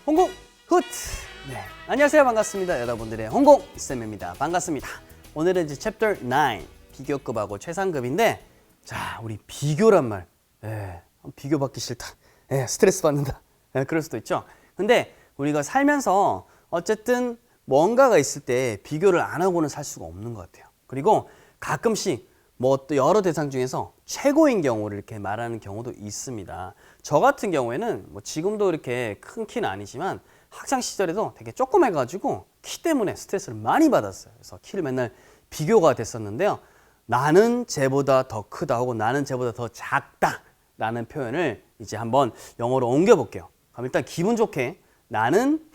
홍콩 굿! 네, 안녕하세요. 반갑습니다. 여러분들의 홍콩쌤입니다. 반갑습니다. 오늘은 이제 챕터 9 비교급하고 최상급인데, 자, 우리 비교란 말, 비교 받기 싫다, 스트레스 받는다, 그럴 수도 있죠. 근데 우리가 살면서 어쨌든 뭔가가 있을 때 비교를 안 하고는 살 수가 없는 것 같아요. 그리고 가끔씩 뭐 또 여러 대상 중에서 최고인 경우를 이렇게 말하는 경우도 있습니다. 저 같은 경우에는 뭐 지금도 이렇게 큰 키는 아니지만 학창 시절에도 되게 조그매가지고 키 때문에 스트레스를 많이 받았어요. 그래서 키를 맨날 비교가 됐었는데요. 나는 쟤보다 더 크다 혹은 나는 쟤보다 더 작다 라는 표현을 이제 한번 영어로 옮겨 볼게요. 그럼 일단 기분 좋게 나는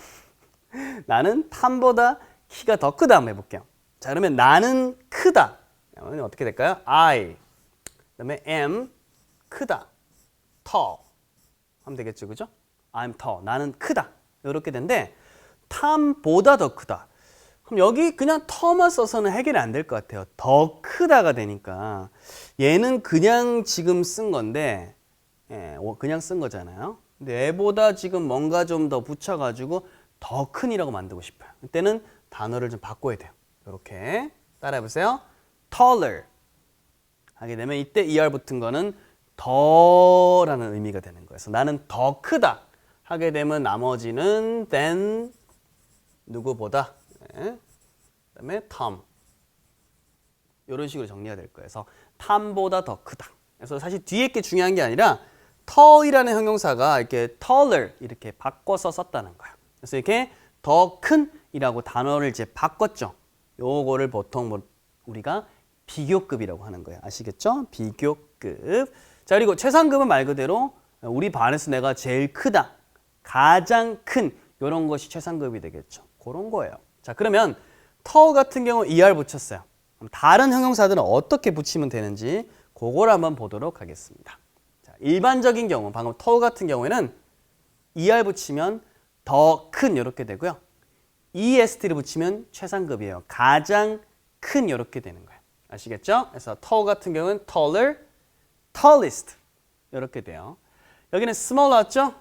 탐보다 키가 더 크다 한번 해볼게요. 자, 그러면 나는 크다. 어떻게 될까요? I. 그다음에 am 크다. tall. 하면 되겠죠, 그죠? I'm tall. 나는 크다. 이렇게 되는데 탐보다 더 크다. 그럼 여기 그냥 터만 써서는 해결이 안 될 것 같아요. 더 크다가 되니까 얘는 그냥 지금 쓴 건데, 그냥 쓴 거잖아요. 근데 얘보다 지금 뭔가 좀 더 붙여가지고 더 큰이라고 만들고 싶어요. 이때는 단어를 좀 바꿔야 돼요. 이렇게 따라해보세요. taller 하게 되면 이때 er 붙은 거는 더라는 의미가 되는 거예요. 그래서 나는 더 크다 하게 되면 나머지는 than 누구보다, 그다음에 Tom 이런 식으로 정리가 될 거예요. 그래서 탐보다 더 크다. 그래서 사실 뒤에 게 중요한 게 아니라 tall이라는 형용사가 이렇게 taller 이렇게 바꿔서 썼다는 거예요. 그래서 이렇게 더 큰이라고 단어를 이제 바꿨죠. 요거를 보통 뭐 우리가 비교급이라고 하는 거예요. 아시겠죠? 비교급. 자, 그리고 최상급은 말 그대로 우리 반에서 내가 제일 크다, 가장 큰 이런 것이 최상급이 되겠죠. 그런 거예요. 자, 그러면 터 같은 경우 er 붙였어요. 그럼 다른 형용사들은 어떻게 붙이면 되는지 그걸 한번 보도록 하겠습니다. 자, 일반적인 경우 방금 터 같은 경우에는 er 붙이면 더 큰 이렇게 되고요. est를 붙이면 최상급이에요. 가장 큰 이렇게 되는 거예요. 아시겠죠? 그래서 tall 같은 경우는 taller, tallest 이렇게 돼요. 여기는 small 나왔죠?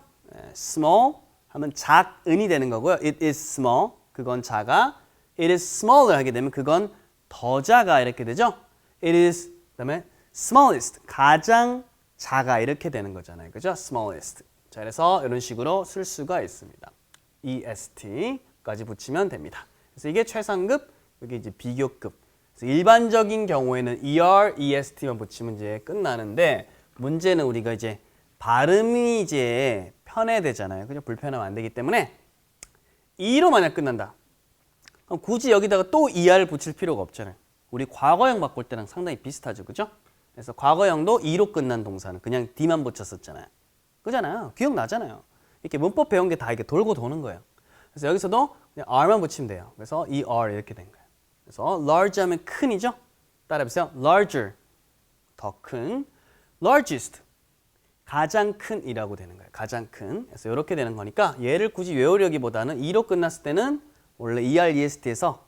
small 하면 작은이 되는 거고요. It is small, 그건 작아. It is smaller 하게 되면 그건 더 작아 이렇게 되죠. It is 그다음에 smallest, 가장 작아 이렇게 되는 거잖아요. 그죠? smallest. 자, 그래서 이런 식으로 쓸 수가 있습니다. est까지 붙이면 됩니다. 그래서 이게 최상급, 여기 이제 비교급. 그래서 일반적인 경우에는 er, est만 붙이면 이제 끝나는데 문제는 우리가 이제 발음이 이제 편애되잖아요. 그죠? 불편하면 안 되기 때문에 e로 만약 끝난다. 그럼 굳이 여기다가 또 er 붙일 필요가 없잖아요. 우리 과거형 바꿀 때랑 상당히 비슷하죠. 그죠? 그래서 과거형도 e로 끝난 동사는 그냥 d만 붙였었잖아요. 그잖아요. 기억나잖아요. 이렇게 문법 배운 게 다 이렇게 돌고 도는 거예요. 그래서 여기서도 그냥 r만 붙이면 돼요. 그래서 er 이렇게 된 거예요. 그래서 large 하면 큰이죠. 따라해보세요. larger, 더 큰. largest, 가장 큰이라고 되는 거예요. 가장 큰. 그래서 이렇게 되는 거니까 얘를 굳이 외우려기보다는 e로 끝났을 때는 원래 ER-EST에서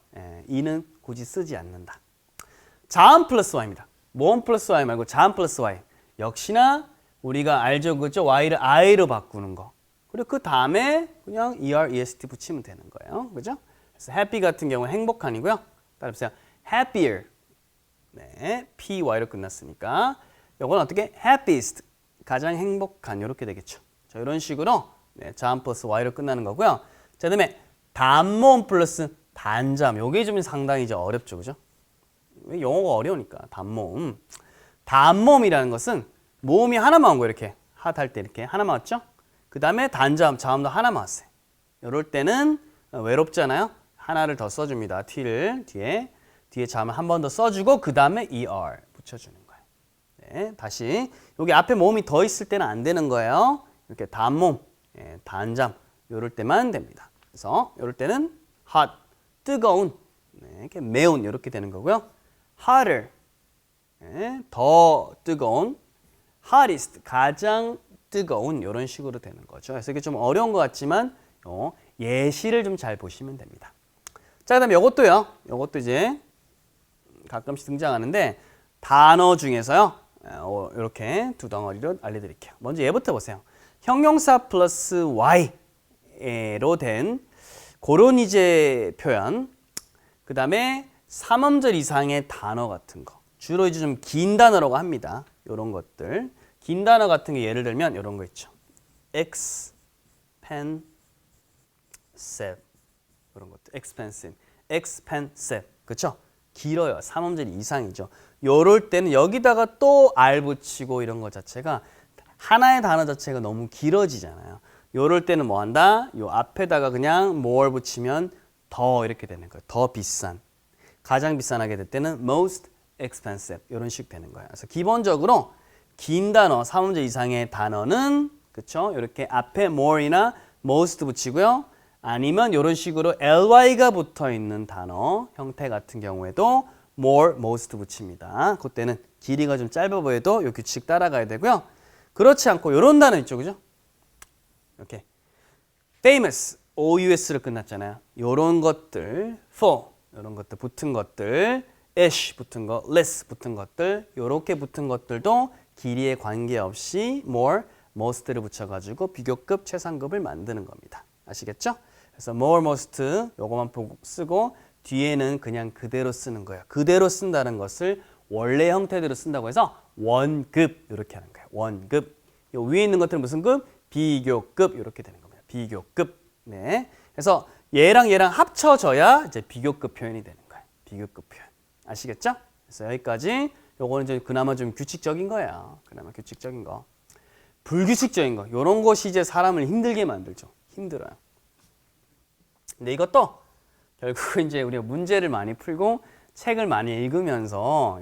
e는 굳이 쓰지 않는다. 자음 플러스 y입니다. 모음 플러스 y 말고 자음 플러스 y. 역시나 우리가 알죠, 그죠? y를 i로 바꾸는 거. 그리고 그 다음에 그냥 ER-EST 붙이면 되는 거예요. 그죠? 그래서 happy 같은 경우는 행복한이고요. 따라해보세요. happier. 네, py로 끝났으니까 이건 어떻게? happiest. 가장 행복한 이렇게 되겠죠. 자, 이런 식으로 자음 플러스 y로 끝나는 거고요. 자, 그다음에 단모음 플러스 단자음. 요게 좀 상당히 이제 어렵죠, 그죠? 영어가 어려우니까 단모음. 단모음이라는 것은 모음이 하나만 온 거예요. 이렇게 핫할 때 이렇게 하나만 왔죠? 그 다음에 단자음, 자음도 하나만 왔어요. 이럴 때는 외롭잖아요. 하나를 더 써줍니다. t를 뒤에 자음을 한 번 더 써주고 그 다음에 er 붙여주는 거예요. 네, 다시 여기 앞에 모음이 더 있을 때는 안 되는 거예요. 이렇게 단모음, 단자음 이럴 때만 됩니다. 그래서 이럴 때는 hot, 뜨거운, 이렇게 매운 이렇게 되는 거고요. hotter, 더 뜨거운, hottest, 가장 뜨거운 이런 식으로 되는 거죠. 그래서 이게 좀 어려운 것 같지만 예시를 좀 잘 보시면 됩니다. 자, 그다음에 이것도요. 이것도 이제 가끔씩 등장하는데 단어 중에서요. 이렇게 두 덩어리로 알려드릴게요. 먼저 얘부터 보세요. 형용사 플러스 y 형태로 된 그런 이제 표현. 그 다음에 3음절 이상의 단어 같은 거. 주로 이제 좀 긴 단어라고 합니다. 이런 것들. 긴 단어 같은 게 예를 들면 이런 거 있죠. expensive. 이런 것들. expensive. 그쵸? 길어요. 3음절 이상이죠. 요럴 때는 여기다가 또 R 붙이고 이런 것 자체가 하나의 단어 자체가 너무 길어지잖아요. 요럴 때는 뭐 한다? 요 앞에다가 그냥 more 붙이면 더 이렇게 되는 거예요. 더 비싼. 가장 비싼하게 될 때는 most expensive 이런 식 되는 거예요. 그래서 기본적으로 긴 단어, 3음절 이상의 단어는 그쵸? 이렇게 앞에 more이나 most 붙이고요. 아니면 이런 식으로 ly가 붙어 있는 단어 형태 같은 경우에도 more, most 붙입니다. 그때는 길이가 좀 짧아 보여도 이 규칙 따라가야 되고요. 그렇지 않고 이런 단어 있죠, 그죠? 이렇게 famous, OUS로 끝났잖아요. 이런 것들, for 이런 것들 붙은 것들, ish 붙은 거, less 붙은 것들, 이렇게 붙은 것들도 길이에 관계없이 more, most를 붙여가지고 비교급, 최상급을 만드는 겁니다. 아시겠죠? 그래서 more, most 요거만 쓰고 뒤에는 그냥 그대로 쓰는 거예요. 그대로 쓴다는 것을 원래 형태대로 쓴다고 해서 원급 이렇게 하는 거예요. 원급. 요 위에 있는 것들은 무슨 급? 비교급 이렇게 되는 겁니다. 비교급. 네. 그래서 얘랑 얘랑 합쳐져야 이제 비교급 표현이 되는 거예요. 비교급 표현. 아시겠죠? 그래서 여기까지 요거는 이제 그나마 좀 규칙적인 거예요. 그나마 규칙적인 거. 불규칙적인 거. 요런 것이 이제 사람을 힘들게 만들죠. 힘들어요. 근데 이것도 결국 이제 우리가 문제를 많이 풀고 책을 많이 읽으면서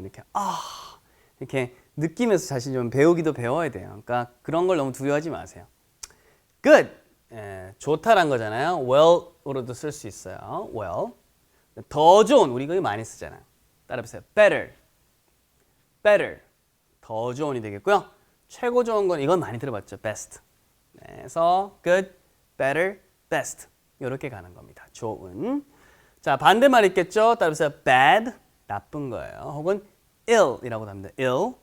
이렇게 느끼면서 사실 좀 배우기도 배워야 돼요. 그러니까 그런 걸 너무 두려워하지 마세요. good, 좋다란 거잖아요. well으로도 쓸 수 있어요. well. 더 좋은, 우리 이거 많이 쓰잖아요. 따라해보세요. better, 더 좋은이 되겠고요. 최고 좋은 건 이건 많이 들어봤죠. best. 네, 그래서 good, better, best 이렇게 가는 겁니다. 좋은. 자, 반대말 있겠죠? 따라서 bad, 나쁜 거예요. 혹은 ill이라고도 합니다. ill,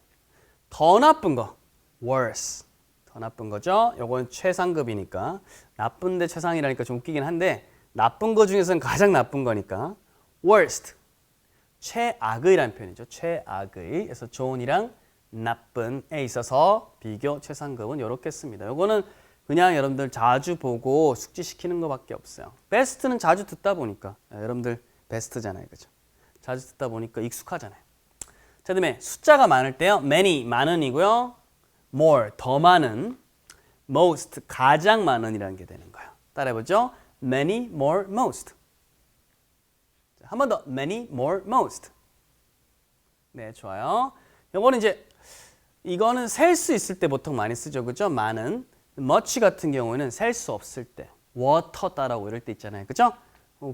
더 나쁜 거, worse, 더 나쁜 거죠. 요건 최상급이니까. 나쁜데 최상이라니까 좀 웃기긴 한데 나쁜 거 중에서는 가장 나쁜 거니까 worst, 최악의라는 표현이죠. 최악의. 그래서 좋은이랑 나쁜에 있어서 비교 최상급은 이렇게 씁니다. 요거는 그냥 여러분들 자주 보고 숙지시키는 것밖에 없어요. 베스트는 자주 듣다 보니까 여러분들 베스트잖아요, 그죠? 자주 듣다 보니까 익숙하잖아요. 자, 그다음에 숫자가 많을 때요, many 많은이고요, more 더 많은, most 가장 많은이라는 게 되는 거예요. 따라해보죠. many, more, most. 한 번 더, many, more, most. 네, 좋아요. 요거는 이제 이거는 셀 수 있을 때 보통 많이 쓰죠, 그죠? 많은. much 같은 경우에는 셀 수 없을 때, water 따라고 이럴 때 있잖아요. 그죠?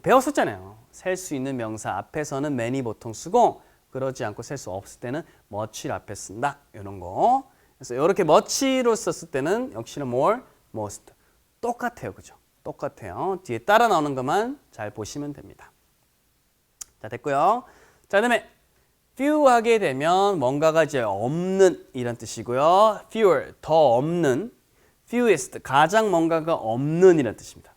배웠었잖아요. 셀 수 있는 명사 앞에서는 many 보통 쓰고 그러지 않고 셀 수 없을 때는 much를 앞에 쓴다. 이런 거. 그래서 이렇게 much로 썼을 때는 역시나 more, most. 똑같아요. 그죠? 똑같아요. 뒤에 따라 나오는 것만 잘 보시면 됩니다. 자, 됐고요. 자, 그다음에 few 하게 되면 뭔가가 이제 없는 이런 뜻이고요. fewer, 더 없는. fewest, 가장 뭔가가 없는 이라는 뜻입니다.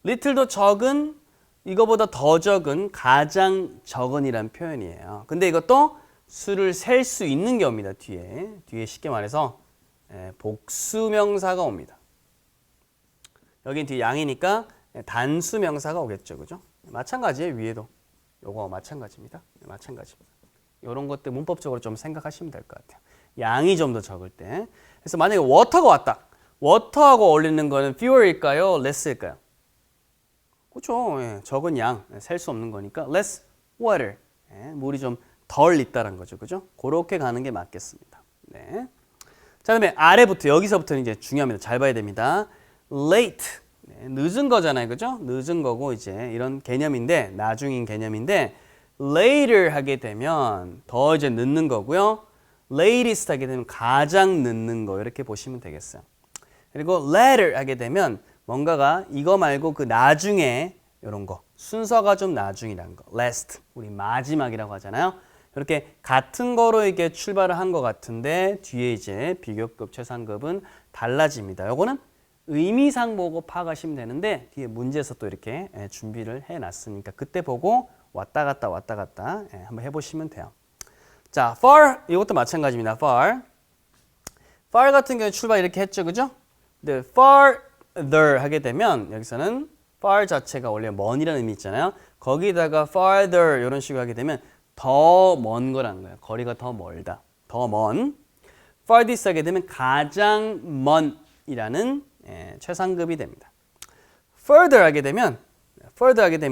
little도 적은, 이거보다 더 적은, 가장 적은 이라는 표현이에요. 근데 이것도 수를 셀 수 있는 게 옵니다. 뒤에 쉽게 말해서 복수명사가 옵니다. 여긴 뒤에 양이니까 단수명사가 오겠죠. 그죠? 마찬가지예요. 위에도. 요거 마찬가지입니다. 마찬가지입니다. 이런 것들 문법적으로 좀 생각하시면 될 것 같아요. 양이 좀 더 적을 때. 그래서 만약에 water가 왔다. water하고 어울리는 거는 fewer일까요? less일까요? 그렇죠. 예, 적은 양, 셀 수 없는 거니까 less water. 예, 물이 좀 덜 있다는 거죠. 그죠? 그렇게 가는 게 맞겠습니다. 네. 자, 그다음에 아래부터 여기서부터는 이제 중요합니다. 잘 봐야 됩니다. late. 네, 늦은 거잖아요. 그죠? 늦은 거고 이제 이런 개념인데 나중인 개념인데 later 하게 되면 더 이제 늦는 거고요. latest 하게 되면 가장 늦는 거 이렇게 보시면 되겠어요. 그리고 later 하게 되면 뭔가가 이거 말고 그 나중에 이런 거 순서가 좀 나중이라는 거 last 우리 마지막이라고 하잖아요. 이렇게 같은 거로 이게 출발을 한 것 같은데 뒤에 이제 비교급 최상급은 달라집니다. 요거는 의미상 보고 파악하시면 되는데 뒤에 문제에서 또 이렇게 준비를 해놨으니까 그때 보고 왔다 갔다 한번 해보시면 돼요. 자, far 이것도 마찬가지입니다. far 같은 경우에 출발 이렇게 했죠, 그죠? 근데 farther 하게 되면 여기서는 far 자체가 원래 먼이라는 의미 있잖아요. 거기다가 farther 이런 식으로 하게 되면 더 먼 거라는 거예요. 거리가 더 멀다, 더 먼. farthest 하게 되면 가장 먼이라는 최상급이 됩니다. further 하게 되면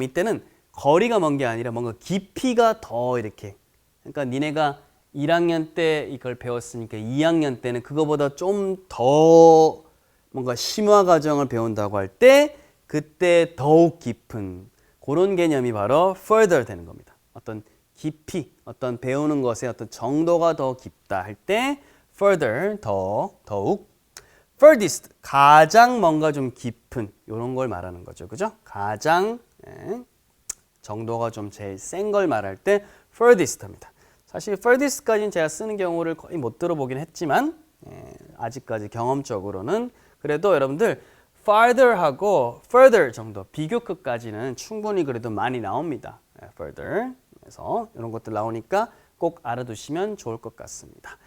이때는 거리가 먼 게 아니라 뭔가 깊이가 더 이렇게. 그러니까 니네가 1학년 때 이걸 배웠으니까 2학년 때는 그거보다 좀 더 뭔가 심화 과정을 배운다고 할 때 그때 더욱 깊은 그런 개념이 바로 further 되는 겁니다. 어떤 깊이, 어떤 배우는 것의 어떤 정도가 더 깊다 할 때 further, 더욱. furthest, 가장 뭔가 좀 깊은 이런 걸 말하는 거죠. 그죠? 가장 정도가 좀 제일 센 걸 말할 때 furthest 합니다. 사실 furthest까지는 제가 쓰는 경우를 거의 못 들어보긴 했지만 아직까지 경험적으로는 그래도 여러분들 farther하고 further 정도 비교급까지는 충분히 그래도 많이 나옵니다. further. 그래서 이런 것들 나오니까 꼭 알아두시면 좋을 것 같습니다.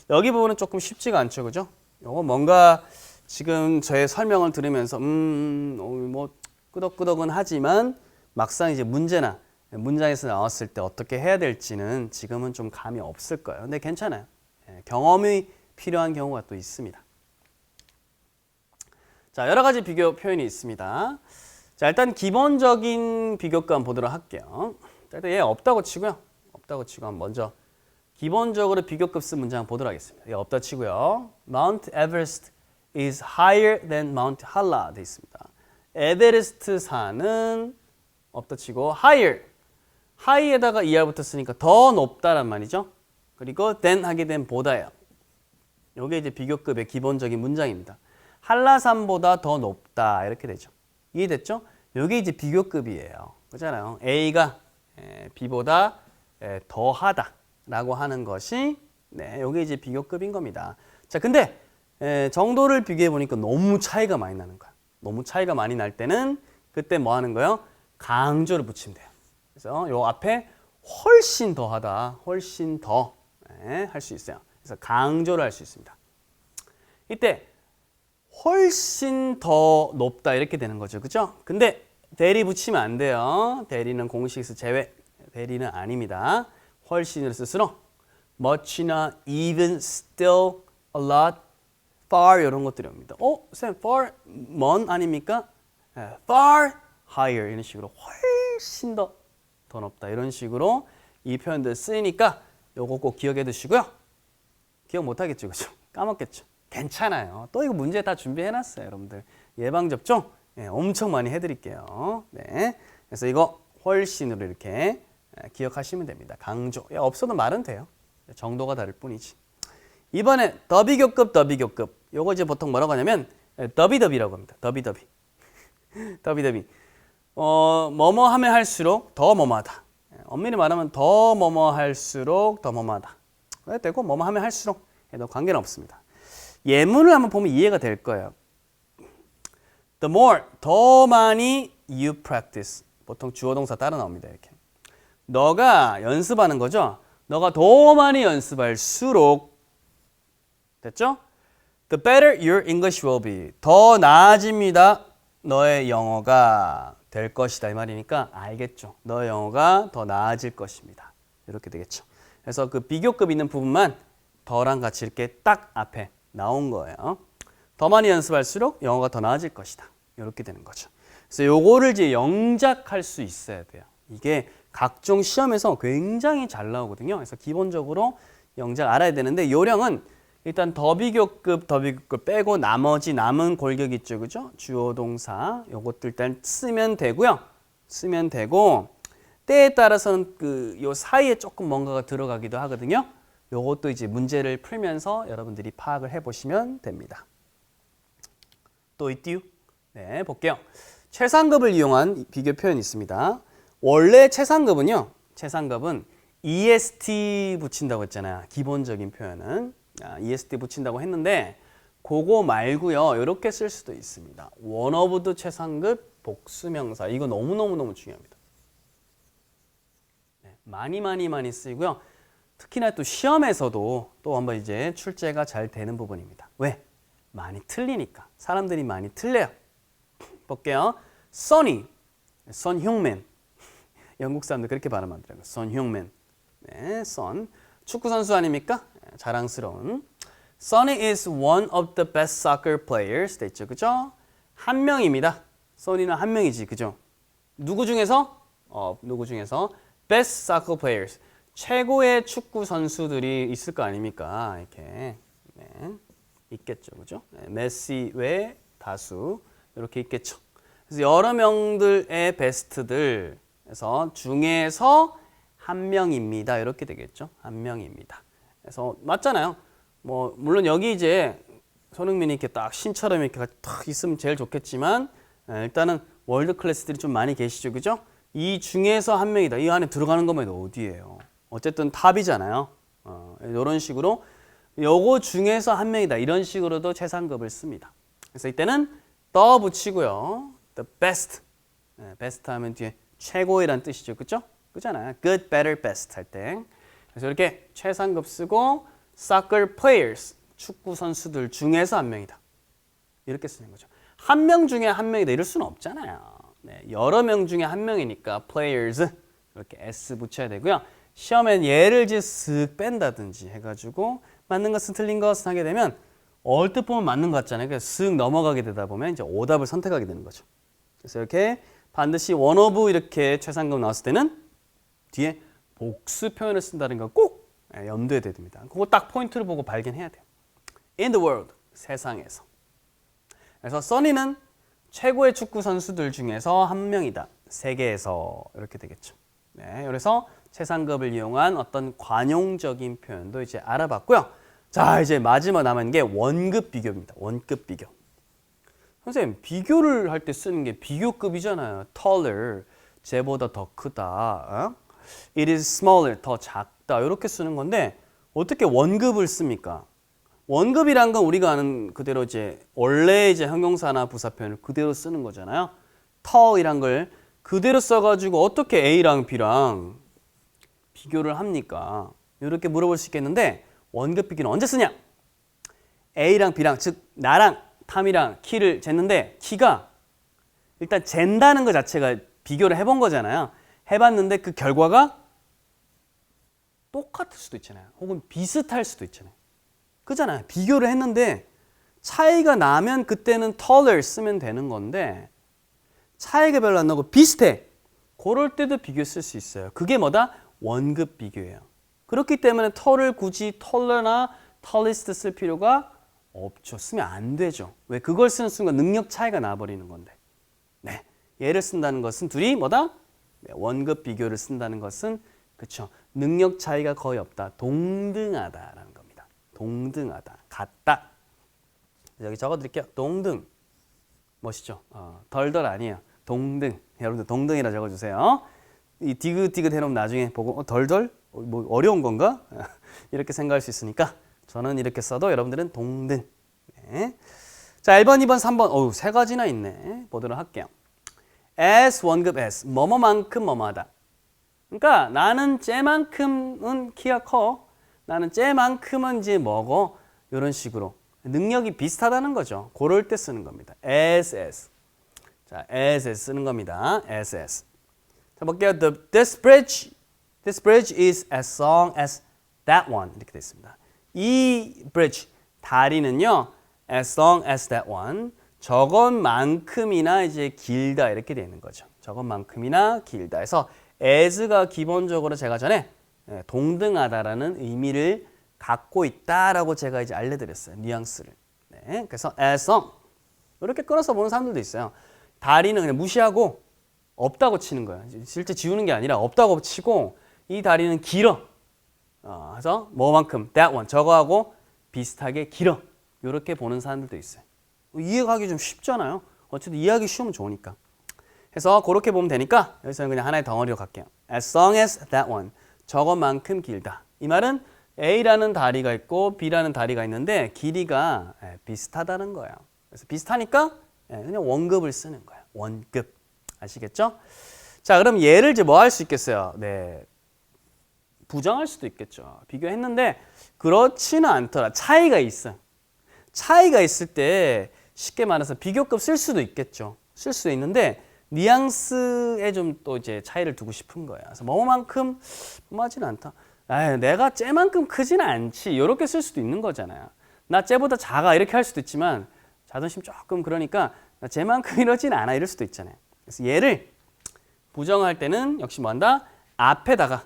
여기 부분은 조금 쉽지가 않죠, 그죠? 이거 뭔가 지금 저의 설명을 들으면서 뭐 끄덕끄덕은 하지만 막상 이제 문제나 문장에서 나왔을 때 어떻게 해야 될지는 지금은 좀 감이 없을 거예요. 근데 괜찮아요. 경험이 필요한 경우가 또 있습니다. 자, 여러 가지 비교 표현이 있습니다. 자, 일단 기본적인 비교급 한번 보도록 할게요. 자, 일단 얘 없다고 치고요. 없다고 치고 한번 먼저 기본적으로 비교급 쓴 문장 한번 보도록 하겠습니다. 얘 없다 치고요. Mount Everest is higher than Mount Halla 돼 있습니다. 에베레스트 산은 없다 치고 higher. high에다가 er 붙었으니까 더 높다란 말이죠. 그리고 than 하게 된 보다예요. 이게 이제 비교급의 기본적인 문장입니다. 한라산보다 더 높다 이렇게 되죠. 이해됐죠? 이게 이제 비교급이에요. 그렇잖아요. A가 B보다 더하다라고 하는 것이 이게 이제 비교급인 겁니다. 자, 근데 정도를 비교해 보니까 너무 차이가 많이 나는 거야. 너무 차이가 많이 날 때는 그때 뭐 하는 거예요? 강조를 붙이면 돼요. 그래서 요 앞에 훨씬 더하다, 훨씬 더 할 수 있어요. 그래서 강조를 할 수 있습니다. 이때 훨씬 더 높다 이렇게 되는 거죠. 그죠? 근데 대리 붙이면 안 돼요. 대리는 공식에서 제외. 대리는 아닙니다. 훨씬을 쓸수록 much나 even, still, a lot, far 이런 것들이 옵니다. 쌤, far 먼 아닙니까? far higher 이런 식으로 훨씬 더 높다 이런 식으로 이 표현들 쓰이니까 요거 꼭 기억해 두시고요. 기억 못 하겠죠, 그죠? 까먹겠죠. 괜찮아요. 또 이거 문제 다 준비해 놨어요, 여러분들. 예방접종 엄청 많이 해드릴게요. 네, 그래서 이거 훨씬으로 이렇게 기억하시면 됩니다. 강조. 없어도 말은 돼요. 정도가 다를 뿐이지. 이번에 더 비교급. 요거 이제 보통 뭐라고 하냐면 더비더비라고 합니다. 더비더비. 뭐뭐 하면 할수록 더 뭐뭐하다. 엄밀히 말하면 더 뭐뭐 할수록 더 뭐뭐하다. 되고 뭐뭐 하면 할수록 너 관계는 없습니다. 예문을 한번 보면 이해가 될 거예요. The more, 더 많이 you practice. 보통 주어 동사 따라 나옵니다. 이렇게. 너가 연습하는 거죠. 너가 더 많이 연습할수록 됐죠? The better your English will be. 더 나아집니다. 너의 영어가 될 것이다 이 말이니까 알겠죠. 너의 영어가 더 나아질 것입니다. 이렇게 되겠죠. 그래서 그 비교급 있는 부분만 더랑 같이 이렇게 딱 앞에 나온 거예요. 더 많이 연습할수록 영어가 더 나아질 것이다. 이렇게 되는 거죠. 그래서 요거를 이제 영작할 수 있어야 돼요. 이게 각종 시험에서 굉장히 잘 나오거든요. 그래서 기본적으로 영작 알아야 되는데 요령은 일단 더 비교급 빼고 나머지 남은 골격 있죠, 그죠? 주어 동사 요것들 일단 쓰면 되고요. 쓰면 되고 때에 따라서는 요 사이에 조금 뭔가가 들어가기도 하거든요. 요것도 이제 문제를 풀면서 여러분들이 파악을 해보시면 됩니다. 또 있디요? 네, 볼게요. 최상급을 이용한 비교 표현이 있습니다. 원래 최상급은 EST 붙인다고 했잖아요. 기본적인 표현은 EST 붙인다고 했는데 그거 말고요. 이렇게 쓸 수도 있습니다. one of도 최상급 복수명사. 이거 너무너무 중요합니다. 네, 많이 쓰이고요. 특히나 또 시험에서도 또 한번 이제 출제가 잘 되는 부분입니다. 왜? 많이 틀리니까. 사람들이 많이 틀려요. 볼게요. Sonny, Son Heung-min. 영국 사람들 그렇게 발음하더라고요. Son Heung-min. 네, Son. 축구 선수 아닙니까? 네, 자랑스러운. Sonny is one of the best soccer players. 돼 있죠, 그죠? 한 명입니다. Sonny는 한 명이지, 그죠? 누구 중에서? 누구 중에서? Best soccer players. 최고의 축구 선수들이 있을 거 아닙니까? 이렇게. 네, 있겠죠, 그죠? 네, 메시 외 다수 이렇게 있겠죠. 그래서 여러 명들의 베스트들에서 중에서 한 명입니다. 이렇게 되겠죠. 한 명입니다. 그래서 맞잖아요. 뭐 물론 여기 이제 손흥민이 이렇게 딱 신처럼 이렇게 딱 있으면 제일 좋겠지만 일단은 월드 클래스들이 좀 많이 계시죠, 그죠? 이 중에서 한 명이다. 이 안에 들어가는 것만 해도 어디예요? 어쨌든 탑이잖아요. 이런 식으로 요거 중에서 한 명이다. 이런 식으로도 최상급을 씁니다. 그래서 이때는 the 붙이고요. the best. best 하면 뒤에 최고이란 뜻이죠. 그죠? 그잖아요. good, better, best 할 때. 그래서 이렇게 최상급 쓰고 soccer players. 축구 선수들 중에서 한 명이다. 이렇게 쓰는 거죠. 한 명 중에 한 명이다. 이럴 수는 없잖아요. 네, 여러 명 중에 한 명이니까 players. 이렇게 s 붙여야 되고요. 시험엔 예를 이제 쓱 뺀다든지 해가지고 맞는 것은 틀린 것은 하게 되면 얼뜻 보면 맞는 것 같잖아요. 그래서 쓱 넘어가게 되다 보면 이제 오답을 선택하게 되는 거죠. 그래서 이렇게 반드시 one of 이렇게 최상급 나왔을 때는 뒤에 복수 표현을 쓴다는 거 꼭 염두에 둬야 됩니다. 그거 딱 포인트를 보고 발견해야 돼요. In the world, 세상에서. 그래서 써니는 최고의 축구 선수들 중에서 한 명이다. 세계에서 이렇게 되겠죠. 네, 그래서 최상급을 이용한 어떤 관용적인 표현도 이제 알아봤고요. 자, 이제 마지막 남은 게 원급 비교입니다. 원급 비교. 선생님, 비교를 할 때 쓰는 게 비교급이잖아요. taller, 쟤보다 더 크다. It is smaller, 더 작다. 이렇게 쓰는 건데 어떻게 원급을 씁니까? 원급이란 건 우리가 아는 그대로 이제 원래 이제 형용사나 부사 표현을 그대로 쓰는 거잖아요. tall이란 걸 그대로 써가지고 어떻게 A랑 B랑 비교를 합니까? 이렇게 물어볼 수 있겠는데 원급 비교는 언제 쓰냐? A랑 B랑 즉 나랑 탐이랑 키를 쟀는데 키가 일단 잰다는 것 자체가 비교를 해본 거잖아요. 해봤는데 그 결과가 똑같을 수도 있잖아요. 혹은 비슷할 수도 있잖아요. 그잖아요. 비교를 했는데 차이가 나면 그때는 taller 쓰면 되는 건데 차이가 별로 안 나고 비슷해. 그럴 때도 비교 쓸 수 있어요. 그게 뭐다? 원급 비교예요. 그렇기 때문에 털을 굳이 털러나 털리스트 쓸 필요가 없죠. 쓰면 안 되죠. 왜? 그걸 쓰는 순간 능력 차이가 나버리는 건데. 네, 얘를 쓴다는 것은 둘이 뭐다? 네, 원급 비교를 쓴다는 것은 그쵸. 능력 차이가 거의 없다. 동등하다라는 겁니다. 동등하다. 같다. 여기 적어드릴게요. 동등. 멋있죠? 덜덜 아니에요. 동등. 여러분들 동등이라 적어주세요. 이 디귿디귿 해놓으면 나중에 보고 덜덜? 뭐 어려운 건가? 이렇게 생각할 수 있으니까 저는 이렇게 써도 여러분들은 동등. 네. 자, 1번, 2번, 3번. 어우, 세 가지나 있네. 보도록 할게요. as 원급 as 뭐뭐만큼 뭐뭐하다. 그러니까 나는 쟤만큼은 키가 커. 나는 쟤만큼은 이제 뭐고 이런 식으로 능력이 비슷하다는 거죠. 그럴 때 쓰는 겁니다. as. 자, as 쓰는 겁니다. as. 자, 볼게요. This bridge is as long as that one. 이렇게 되어 있습니다. 이 bridge, 다리는요, as long as that one. 저것만큼이나 이제 길다. 이렇게 되어 있는 거죠. 저것만큼이나 길다. 해서 as가 기본적으로 제가 전에 동등하다라는 의미를 갖고 있다라고 제가 이제 알려드렸어요. 뉘앙스를. 네, 그래서 as long. 이렇게 끊어서 보는 사람들도 있어요. 다리는 그냥 무시하고 없다고 치는 거예요. 실제 지우는 게 아니라 없다고 치고 이 다리는 길어. 그래서 뭐만큼 that one 저거하고 비슷하게 길어. 이렇게 보는 사람들도 있어요. 이해하기 좀 쉽잖아요. 어쨌든 이해하기 쉬우면 좋으니까. 그래서 그렇게 보면 되니까 여기서는 그냥 하나의 덩어리로 갈게요. As long as that one 저것만큼 길다. 이 말은 A라는 다리가 있고 B라는 다리가 있는데 길이가 비슷하다는 거예요. 그래서 비슷하니까 그냥 원급을 쓰는 거예요. 원급. 아시겠죠? 자, 그럼 얘를 이제 뭐 할 수 있겠어요? 네. 부정할 수도 있겠죠. 비교했는데 그렇지는 않더라. 차이가 있어요. 차이가 있을 때 쉽게 말해서 비교급 쓸 수도 있겠죠. 쓸 수도 있는데 뉘앙스에 좀 또 이제 차이를 두고 싶은 거예요. 그래서 뭐만큼 뭐하지는 않다. 아유, 내가 쟤만큼 크지는 않지. 이렇게 쓸 수도 있는 거잖아요. 나 쟤보다 작아 이렇게 할 수도 있지만 자존심 조금 그러니까 나 쟤만큼 이러진 않아 이럴 수도 있잖아요. 그래서 얘를 부정할 때는 역시 뭐한다? 앞에다가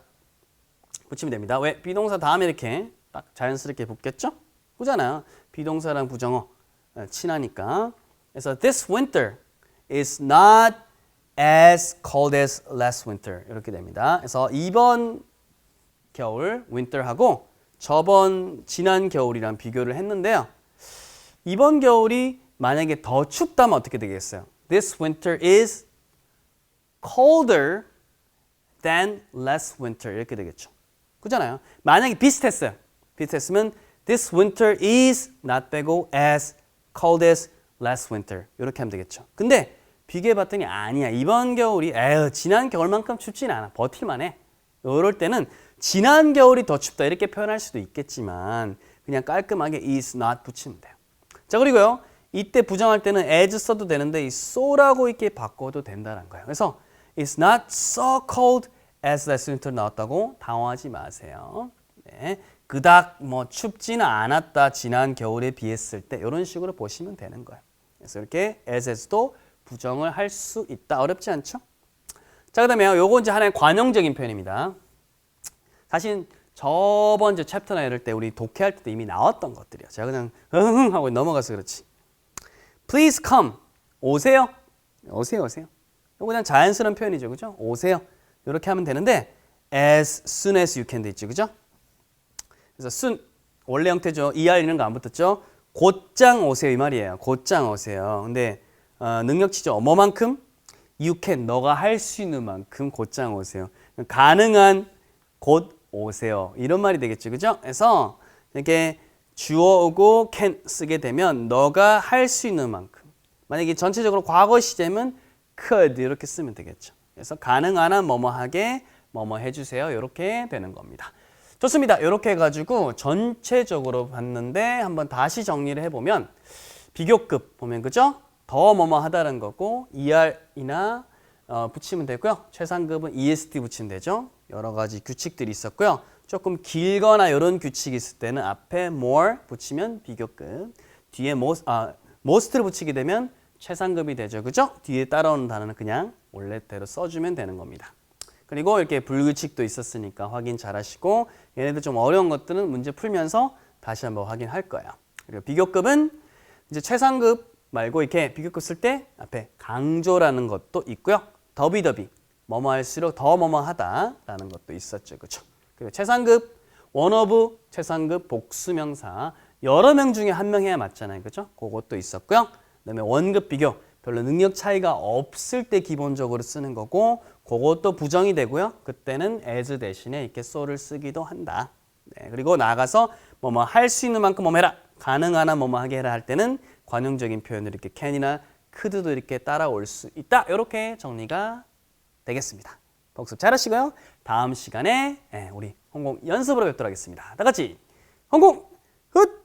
붙이면 됩니다. 왜? 비동사 다음에 이렇게 딱 자연스럽게 붙겠죠? 그잖아요. 비동사랑 부정어 친하니까. 그래서 this winter is not as cold as last winter 이렇게 됩니다. 그래서 이번 겨울 winter하고 지난 겨울이랑 비교를 했는데요. 이번 겨울이 만약에 더 춥다면 어떻게 되겠어요? This winter is colder than last winter 이렇게 되겠죠. 그잖아요. 만약에 비슷했어요. 비슷했으면 this winter is not 빼고 as cold as last winter 이렇게 하면 되겠죠. 근데 비교해봤더니 아니야. 이번 겨울이 지난 겨울만큼 춥진 않아. 버틸만해. 이럴 때는 지난 겨울이 더 춥다 이렇게 표현할 수도 있겠지만 그냥 깔끔하게 is not 붙이면 돼요. 자, 그리고요. 이때 부정할 때는 as 써도 되는데 이 so라고 이렇게 바꿔도 된다는 거예요. 그래서 it's not so cold as last winter 나왔다고 당황하지 마세요. 네. 그닥 뭐 춥지는 않았다. 지난 겨울에 비했을 때 이런 식으로 보시면 되는 거예요. 그래서 이렇게 as도 부정을 할 수 있다. 어렵지 않죠? 자, 그다음에요. 요거 이제 하나의 관용적인 표현입니다. 사실 저번 주 챕터나 이럴 때 우리 독해할 때도 이미 나왔던 것들이야. 제가 그냥 흥 하고 넘어가서 그렇지. Please come. 오세요. 오세요. 이거 그냥 자연스러운 표현이죠. 그죠? 오세요. 이렇게 하면 되는데 as soon as you can 돼 있죠. 그죠? 그래서 soon 원래 형태죠. er 이런 거 안 붙었죠. 곧장 오세요 이 말이에요. 곧장 오세요. 근데 능력치죠. 뭐만큼? You can 너가 할 수 있는 만큼 곧장 오세요. 가능한 곧 오세요. 이런 말이 되겠죠. 그죠? 그래서 이렇게 주어오고 can 쓰게 되면 너가 할 수 있는 만큼. 만약에 전체적으로 과거 시제면 could 이렇게 쓰면 되겠죠. 그래서 가능한 한 뭐뭐 하게 뭐뭐 해주세요. 이렇게 되는 겁니다. 좋습니다. 이렇게 해가지고 전체적으로 봤는데 한번 다시 정리를 해보면 비교급 보면 그죠? 더 뭐뭐 하다는 거고 er이나 붙이면 되고요. 최상급은 est 붙이면 되죠. 여러 가지 규칙들이 있었고요. 조금 길거나 이런 규칙이 있을 때는 앞에 more 붙이면 비교급, 뒤에 most를 붙이게 되면 최상급이 되죠. 그죠? 뒤에 따라오는 단어는 그냥 원래대로 써주면 되는 겁니다. 그리고 이렇게 불규칙도 있었으니까 확인 잘 하시고 얘네들 좀 어려운 것들은 문제 풀면서 다시 한번 확인할 거예요. 그리고 비교급은 이제 최상급 말고 이렇게 비교급 쓸 때 앞에 강조라는 것도 있고요. 더비더비 뭐뭐 할수록 더 뭐뭐 하다라는 것도 있었죠. 그렇죠? 그리고 최상급 one of 최상급 복수명사 여러 명 중에 한 명 해야 맞잖아요. 그렇죠? 그것도 있었고요. 그다음에 원급 비교 별로 능력 차이가 없을 때 기본적으로 쓰는 거고 그것도 부정이 되고요. 그때는 as 대신에 이렇게 so를 쓰기도 한다. 네, 그리고 나가서 뭐뭐 할 수 있는 만큼 뭐뭐 해라. 가능한 한 뭐뭐 하게 해라 할 때는 관용적인 표현을 이렇게 can이나 could도 이렇게 따라올 수 있다. 이렇게 정리가 되겠습니다. 복습 잘하시고요. 다음 시간에 우리 홍콩 연습으로 뵙도록 하겠습니다. 다 같이 홍콩 훗!